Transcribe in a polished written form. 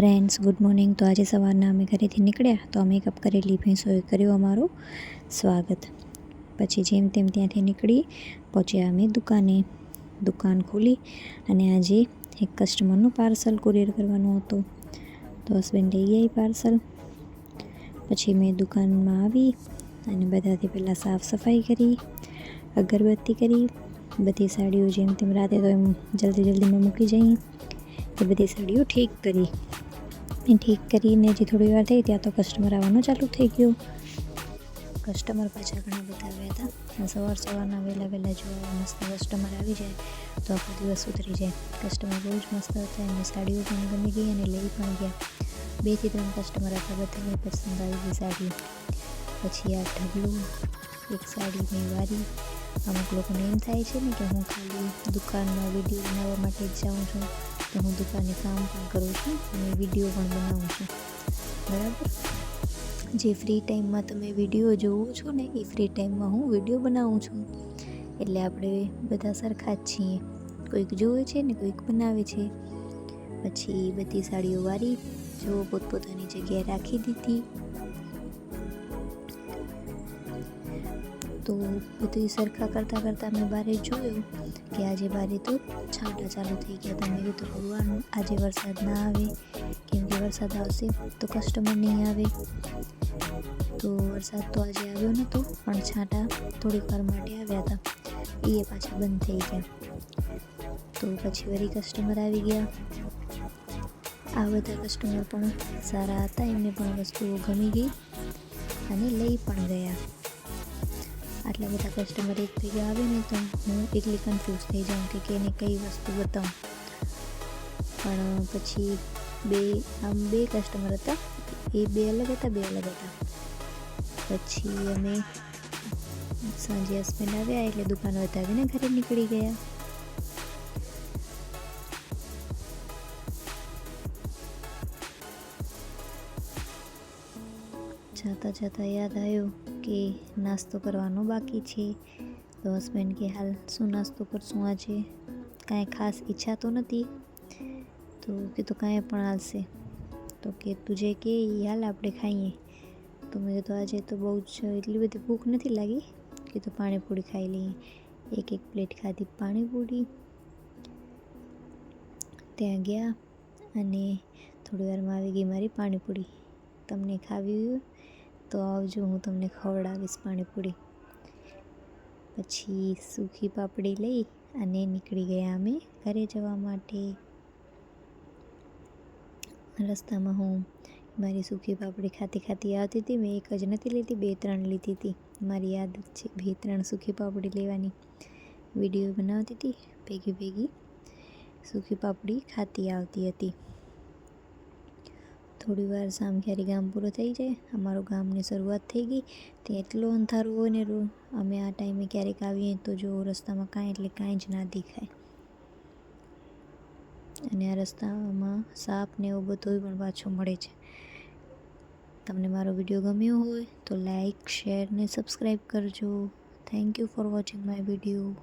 Friends, good morning. તો આજે સવારના અમે ઘરેથી નીકળ્યા તો મેકઅપ કરેલી ભેંસોએ કર્યું અમારું સ્વાગત. પછી જેમ તેમ ત્યાંથી નીકળી પહોંચ્યા અમે દુકાન ખોલી અને આજે એક કસ્ટમરનું પાર્સલ કુરિયર કરવાનું હતું. તો હસબન્ડ લઈ ગયા પાર્સલ. પછી મેં દુકાનમાં આવી અને બધાથી પહેલાં સાફ સફાઈ કરી, અગરબત્તી કરી. બધી સાડીઓ જેમ તેમ રાતે તો એમ જલ્દીમાં મૂકી જઈએ એ બધી સાડીઓ ઠીક કરીને જે થોડી વાર થઈ ત્યાં તો કસ્ટમર આવવાનું ચાલુ થઈ ગયું. કસ્ટમર પાછા ઘણા બધા આવ્યા હતા. સવારના વહેલા જોવા મસ્ત કસ્ટમર આવી જાય તો આખો દિવસ ઉતરી જાય. કસ્ટમર બહુ જ મસ્ત હતા, એમની સાડીઓ પણ ગમી ગઈ અને લઈ પણ ગયા. 2 થી 3 કસ્ટમર હતા, બધાને પસંદ આવી ગઈ સાડી. પછી આ ઢગલું એક સાડી મેં વારી. અમુક લોકોને એમ થાય છે ને કે હું ખાલી દુકાનમાં વિડીયો બનાવવા માટે જ જાઉં છું, તો હું દુકાને કામ પણ કરું છું અને વિડીયો પણ બનાવું છું, બરાબર. જે ફ્રી ટાઈમમાં તમે વિડીયો જોવો છો ને એ ફ્રી ટાઈમમાં હું વિડીયો બનાવું છું. એટલે આપણે બધા સરખા જ છીએ, કોઈક જોવે છે ને કોઈક બનાવે છે. પછી બધી સાડીઓ વારી, જો પોતપોતાની જગ્યાએ રાખી દીધી. તો બધું સરખા કરતાં મેં બારે જોયું કે આજે બારે તો છાંટા ચાલુ થઈ ગયા હતા. મેં કીધું ભગવાન આજે વરસાદ ના આવે, કેમ કે વરસાદ આવશે તો કસ્ટમર નહીં આવે. તો વરસાદ તો આજે આવ્યો નહોતો, પણ છાંટા થોડીક વાર માટે આવ્યા હતા, એ પાછા બંધ થઈ ગયા. તો પછી વળી કસ્ટમર આવી ગયા. આ બધા કસ્ટમર પણ સારા હતા, એમને પણ વસ્તુઓ ગમી ગઈ અને લઈ પણ ગયા. આટલા બધા કસ્ટમર એક ભેગા આવે ને તો હું એકલી કન્ફ્યુઝ થઈ જાઉં કે એને કઈ વસ્તુ બતાવું. પણ પછી બે કસ્ટમર હતા, એ બે અલગ હતા. પછી અમે સાંજે હસબન્ડ આવ્યા એટલે દુકાન વધાવીને ઘરે નીકળી ગયા. જતાં યાદ આવ્યું કે નાસ્તો કરવાનો બાકી છે. તો હસબન્ડ કે હાલ શું નાસ્તો કરશું આજે, કાંઈ ખાસ ઈચ્છા તો નથી. તો કીધું કાંઈ પણ હાલશે. તો કે તું જે કે હાલ આપણે ખાઈએ. તો મેં કીધું આજે તો બહુ જ એટલી બધી ભૂખ નથી લાગી, કીધું પાણીપુરી ખાઈ લઈએ. એક પ્લેટ ખાધી પાણીપુરી. ત્યાં ગયા અને થોડી વારમાં આવી ગઈ મારી પાણીપુરી. તમને ખાવી હોય તો આવજો, હું તમને ખવડાવીશ પાણીપુરી. પછી સૂકી પાપડી લઈ અને નીકળી ગયા અમે ઘરે જવા માટે. રસ્તામાં હું મારી સૂકી પાપડી ખાતી આવતી હતી. મેં એક જ નથી લીધી, 2-3 લીધી હતી. મારી આદત છે 2-3 સૂકી પાપડી લેવાની. વિડીયો બનાવતી હતી, ભેગી સૂકી પાપડી ખાતી આવતી હતી. થોડી વાર સામખિયારી ગામ પૂરો થઈ જાય, અમારું ગામની શરૂઆત થઈ ગઈ. તે એટલો અંધારું હોય ને, અમે આ ટાઈમે ક્યારેક આવીએ તો જો રસ્તામાં કાંઈ જ ના દેખાય. અને આ રસ્તામાં સાપ ને એવું બધું પણ પાછું મળે છે. તમને મારો વિડીયો ગમ્યો હોય તો લાઈક, શેર ને સબસ્ક્રાઈબ કરજો. Thank you for watching my video.